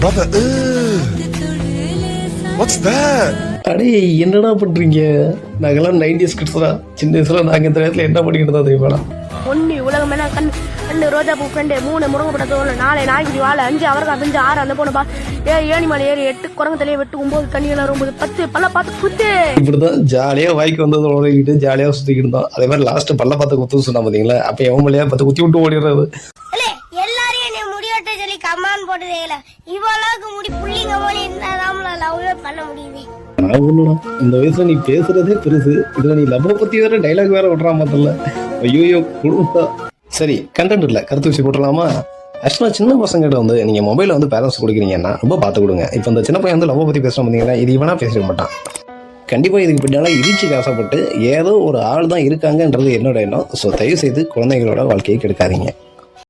Brother, what's that? அடே என்னடா பண்றீங்க? நாங்கெல்லாம் 90s கிட்ஸ் தான். சின்ன வயசுல நாங்க இந்த நேரத்துல என்ன பண்ணிட்டு இருந்தோம் தெரியுமாடா? ஒண்ணு உலகம் என்ன கண்ணு ரோஜா பூ ஃப்ரெண்டு 3 முருங்கப்பட்ட தோல் 4 நாய்க்குடி வாழை 5 அவரக்காய் 5 6 அந்த போன 7 மலை ஏறி 8 குரங்கு தலையை வெட்டு 9 கண்ணிகள் 9 10 பல்ல பார்த்து குத்து. இப்படிதான் ஜாலியா வாய்க்கு வந்தது உலகிட்டு ஜாலியா சுத்திக்கிட்டு இருந்தோம். அதே மாதிரி லாஸ்ட் பல்ல பார்த்து குத்து சொன்னா பாத்தீங்களா? அப்ப எவன் மலையா பார்த்து குத்தி விட்டு ஓடிடுறது. எல்லாரையும் என்ன முடிவெட்ட சொல்லி கமான் போட்டுதேல இவ்வளவுக்கு முடி புள்ளிங்க போல என்னதாம்ல லவ்வே பண்ண முடியுது. நான் ஒண்ணுடா இந்த வயசுல நீ பேசுறதே பெருசு, இதுல நீ லவ் பத்தி வேற டைலாக் வேற விடுறா மாத்தல. ஐயோ குடும்பம். சரி, கண்டென்ட் இல்ல, கருத்து வச்சு போட்டுடலாமா? ஆக்சுவலாக சின்ன பசங்கிட்ட வந்து நீங்கள் மொபைலில் வந்து பேரண்ட்ஸ் கொடுக்குறீங்கன்னா ரொம்ப பார்த்து கொடுங்க. இப்போ இந்த சின்ன பையன் வந்து லவ் பற்றி பேசுகிறோம் பார்த்தீங்கன்னா, இது இவனா பேசிக்க மாட்டான். கண்டிப்பாக இதுக்கு பின்னால் இடிச்சு ஆசைப்பட்டு ஏதோ ஒரு ஆள் தான் இருக்காங்கன்றது என்னோட எண்ணம். ஸோ தயவு செய்து குழந்தைகளோட வாழ்க்கையை கெடுக்காதீங்க.